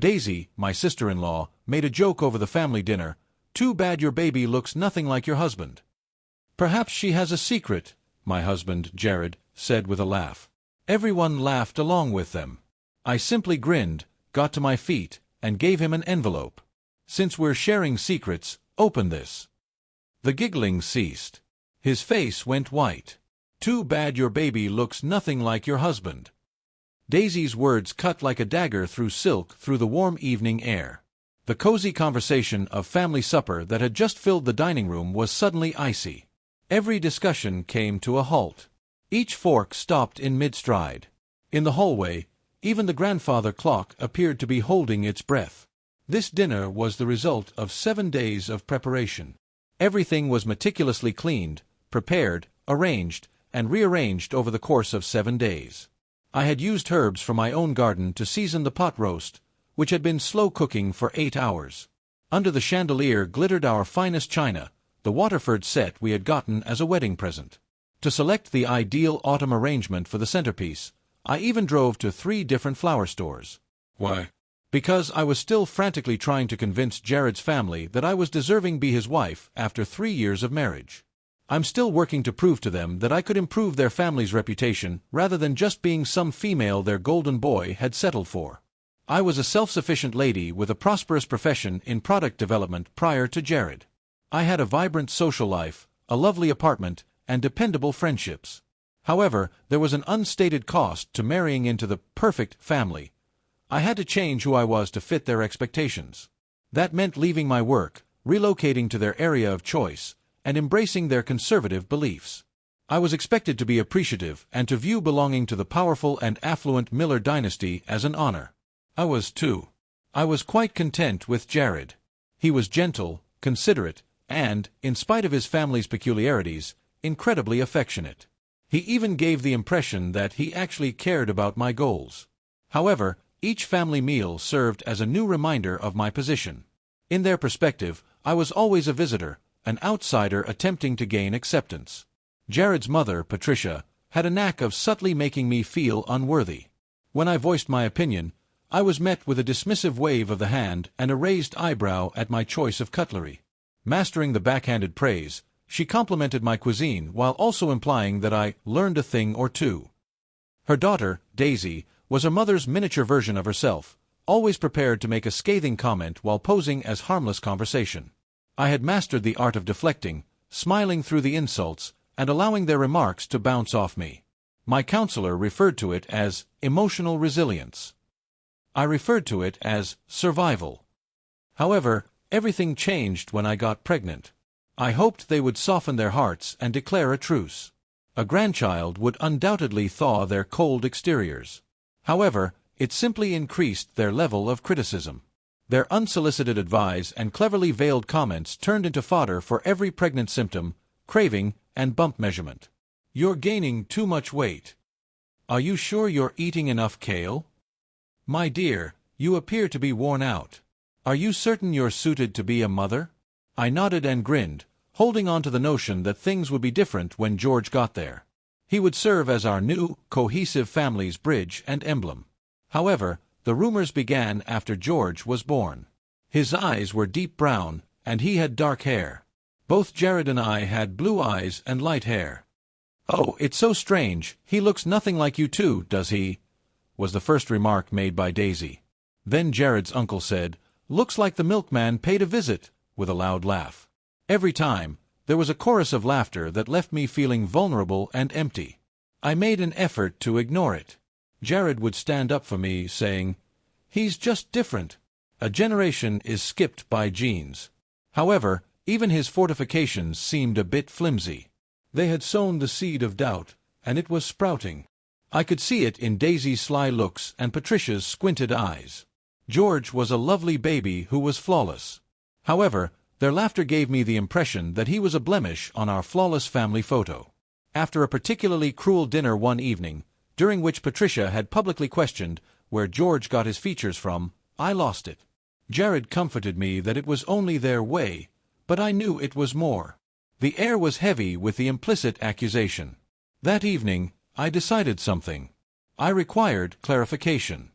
Daisy, my sister-in-law, made a joke over the family dinner. "Too bad your baby looks nothing like your husband." "Perhaps she has a secret," my husband, Jared, said with a laugh. Everyone laughed along with them. I simply grinned, got to my feet, and gave him an envelope. "Since we're sharing secrets, open this." The giggling ceased. His face went white. "Too bad your baby looks nothing like your husband." Daisy's words cut like a dagger through silk through the warm evening air. The cozy conversation of family supper that had just filled the dining room was suddenly icy. Every discussion came to a halt. Each fork stopped in mid-stride. In the hallway, even the grandfather clock appeared to be holding its breath. This dinner was the result of 7 days of preparation. Everything was meticulously cleaned, prepared, arranged, and rearranged over the course of 7 days. I had used herbs from my own garden to season the pot roast, which had been slow cooking for 8 hours. Under the chandelier glittered our finest china, the Waterford set we had gotten as a wedding present. To select the ideal autumn arrangement for the centerpiece, I even drove to 3 different flower stores. Why? Because I was still frantically trying to convince Jared's family that I was deserving be his wife after 3 years of marriage. I'm still working to prove to them that I could improve their family's reputation rather than just being some female their golden boy had settled for. I was a self-sufficient lady with a prosperous profession in product development prior to Jared. I had a vibrant social life, a lovely apartment, and dependable friendships. However, there was an unstated cost to marrying into the perfect family. I had to change who I was to fit their expectations. That meant leaving my work, relocating to their area of choice, and embracing their conservative beliefs. I was expected to be appreciative and to view belonging to the powerful and affluent Miller dynasty as an honor. I was too. I was quite content with Jared. He was gentle, considerate, and, in spite of his family's peculiarities, incredibly affectionate. He even gave the impression that he actually cared about my goals. However, each family meal served as a new reminder of my position. In their perspective, I was always a visitor, an outsider attempting to gain acceptance. Jared's mother, Patricia, had a knack of subtly making me feel unworthy. When I voiced my opinion, I was met with a dismissive wave of the hand and a raised eyebrow at my choice of cutlery. Mastering the backhanded praise, she complimented my cuisine while also implying that I learned a thing or two. Her daughter, Daisy, was her mother's miniature version of herself, always prepared to make a scathing comment while posing as harmless conversation. I had mastered the art of deflecting, smiling through the insults, and allowing their remarks to bounce off me. My counselor referred to it as emotional resilience. I referred to it as survival. However, everything changed when I got pregnant. I hoped they would soften their hearts and declare a truce. A grandchild would undoubtedly thaw their cold exteriors. However, it simply increased their level of criticism. Their unsolicited advice and cleverly veiled comments turned into fodder for every pregnant symptom, craving, and bump measurement. "You're gaining too much weight. Are you sure you're eating enough kale? My dear, you appear to be worn out. Are you certain you're suited to be a mother?" I nodded and grinned, holding on to the notion that things would be different when George got there. He would serve as our new, cohesive family's bridge and emblem. However, the rumors began after George was born. His eyes were deep brown, and he had dark hair. Both Jared and I had blue eyes and light hair. "Oh, it's so strange, he looks nothing like you too, does he?" was the first remark made by Daisy. Then Jared's uncle said, "Looks like the milkman paid a visit," with a loud laugh. Every time, there was a chorus of laughter that left me feeling vulnerable and empty. I made an effort to ignore it. Jared would stand up for me, saying, "He's just different. A generation is skipped by genes." However, even his fortifications seemed a bit flimsy. They had sown the seed of doubt, and it was sprouting. I could see it in Daisy's sly looks and Patricia's squinted eyes. George was a lovely baby who was flawless. However, their laughter gave me the impression that he was a blemish on our flawless family photo. After a particularly cruel dinner one evening, during which Patricia had publicly questioned where George got his features from, I lost it. Jared comforted me that it was only their way, but I knew it was more. The air was heavy with the implicit accusation. That evening, I decided something. I required clarification.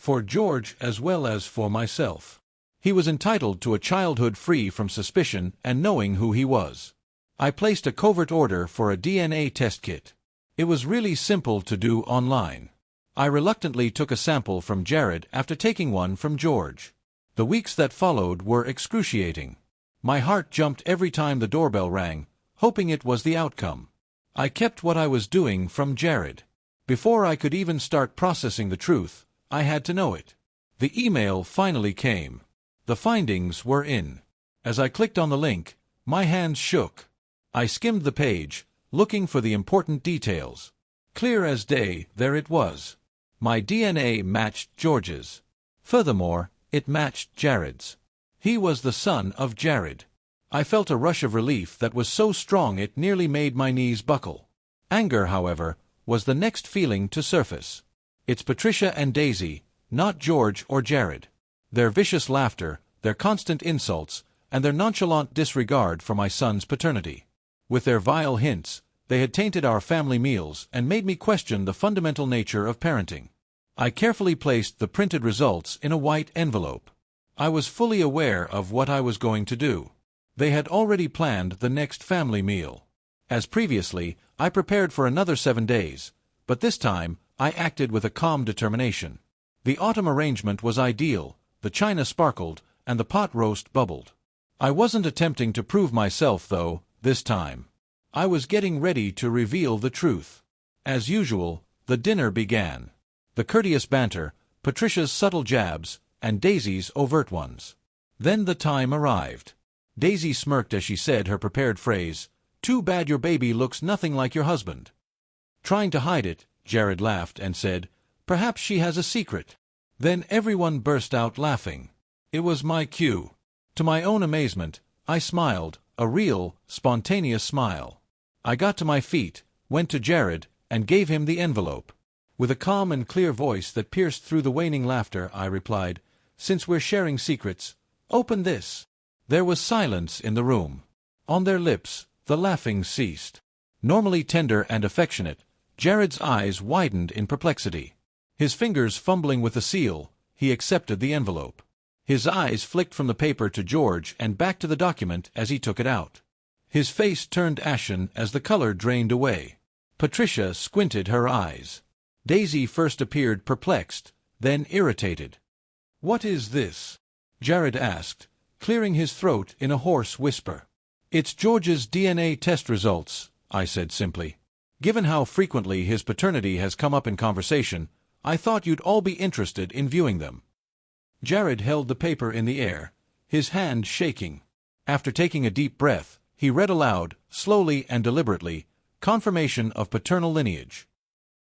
for George as well as for myself. He was entitled to a childhood free from suspicion and knowing who he was. I placed a covert order for a DNA test kit. It was really simple to do online. I reluctantly took a sample from Jared after taking one from George. The weeks that followed were excruciating. My heart jumped every time the doorbell rang, hoping it was the outcome. I kept what I was doing from Jared. Before I could even start processing the truth, I had to know it. The email finally came. The findings were in. As I clicked on the link, my hands shook. I skimmed the page, looking for the important details. Clear as day, there it was. My DNA matched George's. Furthermore, it matched Jared's. He was the son of Jared. I felt a rush of relief that was so strong it nearly made my knees buckle. Anger, however, was the next feeling to surface. It's Patricia and Daisy, not George or Jared. Their vicious laughter, their constant insults, and their nonchalant disregard for my son's paternity. With their vile hints, they had tainted our family meals and made me question the fundamental nature of parenting. I carefully placed the printed results in a white envelope. I was fully aware of what I was going to do. They had already planned the next family meal. As previously, I prepared for another 7 days, but this time I acted with a calm determination. The autumn arrangement was ideal, the china sparkled, and the pot roast bubbled. I wasn't attempting to prove myself, though, this time. I was getting ready to reveal the truth. As usual, the dinner began. The courteous banter, Patricia's subtle jabs, and Daisy's overt ones. Then the time arrived. Daisy smirked as she said her prepared phrase, "Too bad your baby looks nothing like your husband." Trying to hide it, Jared laughed and said, "Perhaps she has a secret." Then everyone burst out laughing. It was my cue. To my own amazement, I smiled, a real, spontaneous smile. I got to my feet, went to Jared, and gave him the envelope. With a calm and clear voice that pierced through the waning laughter, I replied, "Since we're sharing secrets, open this." There was silence in the room. On their lips, the laughing ceased. Normally tender and affectionate, Jared's eyes widened in perplexity. His fingers fumbling with the seal, he accepted the envelope. His eyes flicked from the paper to George and back to the document as he took it out. His face turned ashen as the color drained away. Patricia squinted her eyes. Daisy first appeared perplexed, then irritated. "What is this?" Jared asked, clearing his throat in a hoarse whisper. "It's George's DNA test results," I said simply. "Given how frequently his paternity has come up in conversation, I thought you'd all be interested in viewing them." Jared held the paper in the air, his hand shaking. After taking a deep breath, he read aloud, slowly and deliberately, confirmation of paternal lineage.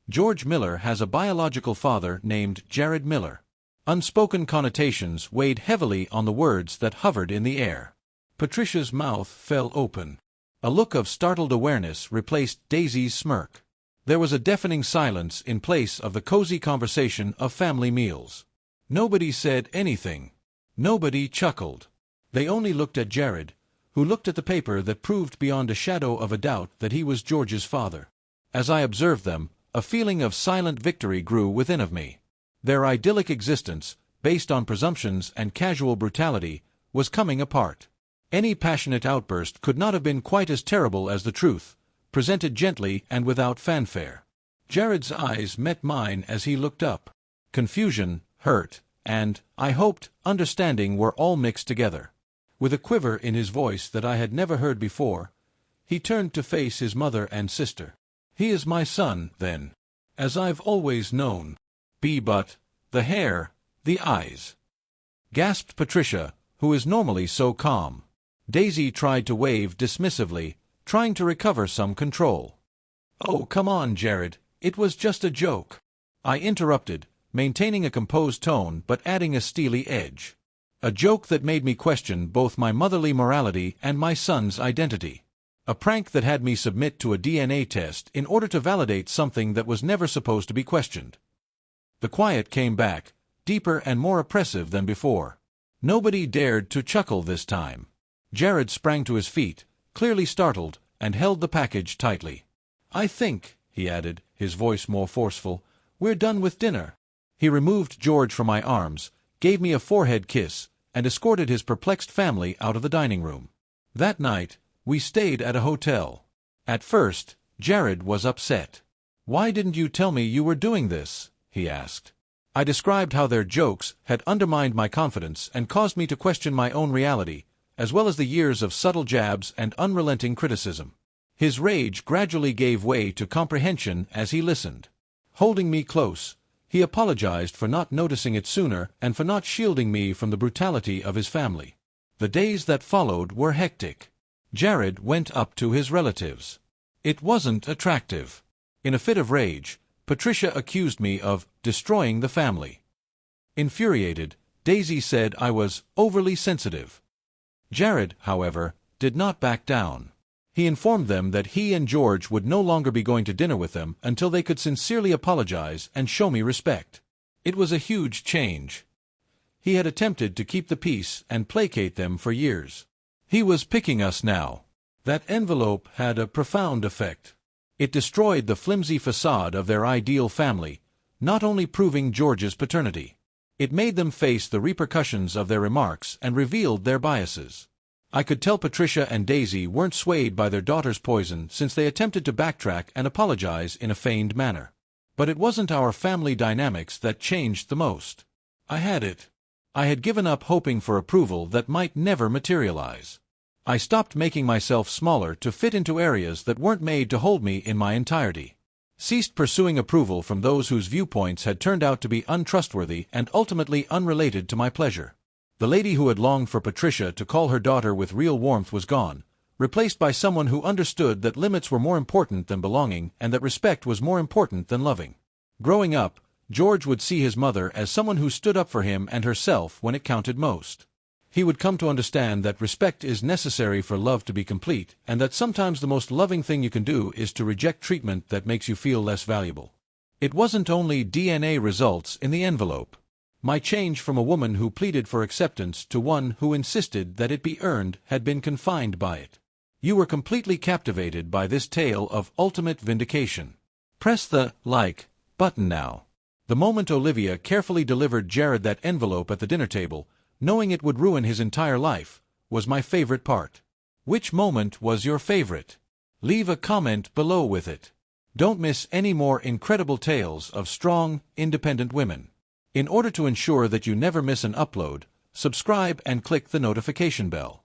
George Miller has a biological father named Jared Miller. Unspoken connotations weighed heavily on the words that hovered in the air. Patricia's mouth fell open. A look of startled awareness replaced Daisy's smirk. There was a deafening silence in place of the cozy conversation of family meals. Nobody said anything. Nobody chuckled. They only looked at Jared, who looked at the paper that proved beyond a shadow of a doubt that he was George's father. As I observed them, a feeling of silent victory grew within of me. Their idyllic existence, based on presumptions and casual brutality, was coming apart. Any passionate outburst could not have been quite as terrible as the truth, presented gently and without fanfare. Jared's eyes met mine as he looked up. Confusion, hurt, and, I hoped, understanding were all mixed together. With a quiver in his voice that I had never heard before, he turned to face his mother and sister. "He is my son, then, as I've always known. But the hair, the eyes," gasped Patricia, who is normally so calm. Daisy tried to wave dismissively, trying to recover some control. "Oh, come on, Jared, it was just a joke," I interrupted, maintaining a composed tone but adding a steely edge. A joke that made me question both my motherly morality and my son's identity. A prank that had me submit to a DNA test in order to validate something that was never supposed to be questioned. The quiet came back, deeper and more oppressive than before. Nobody dared to chuckle this time. Jared sprang to his feet, clearly startled, and held the package tightly. "I think," he added, his voice more forceful, "we're done with dinner." He removed George from my arms, gave me a forehead kiss, and escorted his perplexed family out of the dining room. That night, we stayed at a hotel. At first, Jared was upset. "Why didn't you tell me you were doing this?" he asked. I described how their jokes had undermined my confidence and caused me to question my own reality, as well as the years of subtle jabs and unrelenting criticism. His rage gradually gave way to comprehension as he listened. Holding me close, he apologized for not noticing it sooner and for not shielding me from the brutality of his family. The days that followed were hectic. Jared went up to his relatives. It wasn't attractive. In a fit of rage, Patricia accused me of destroying the family. Infuriated, Daisy said I was overly sensitive. Jared, however, did not back down. He informed them that he and George would no longer be going to dinner with them until they could sincerely apologize and show me respect. It was a huge change. He had attempted to keep the peace and placate them for years. He was picking us now. That envelope had a profound effect. It destroyed the flimsy facade of their ideal family, not only proving George's paternity. It made them face the repercussions of their remarks and revealed their biases. I could tell Patricia and Daisy weren't swayed by their daughter's poison since they attempted to backtrack and apologize in a feigned manner. But it wasn't our family dynamics that changed the most. I had given up hoping for approval that might never materialize. I stopped making myself smaller to fit into areas that weren't made to hold me in my entirety. Ceased pursuing approval from those whose viewpoints had turned out to be untrustworthy and ultimately unrelated to my pleasure. The lady who had longed for Patricia to call her daughter with real warmth was gone, replaced by someone who understood that limits were more important than belonging and that respect was more important than loving. Growing up, George would see his mother as someone who stood up for him and herself when it counted most. He would come to understand that respect is necessary for love to be complete, and that sometimes the most loving thing you can do is to reject treatment that makes you feel less valuable. It wasn't only DNA results in the envelope. My change from a woman who pleaded for acceptance to one who insisted that it be earned had been confined by it. You were completely captivated by this tale of ultimate vindication. Press the like button now. The moment Olivia carefully delivered Jared that envelope at the dinner table, knowing it would ruin his entire life, was my favorite part. Which moment was your favorite? Leave a comment below with it. Don't miss any more incredible tales of strong, independent women. In order to ensure that you never miss an upload, subscribe and click the notification bell.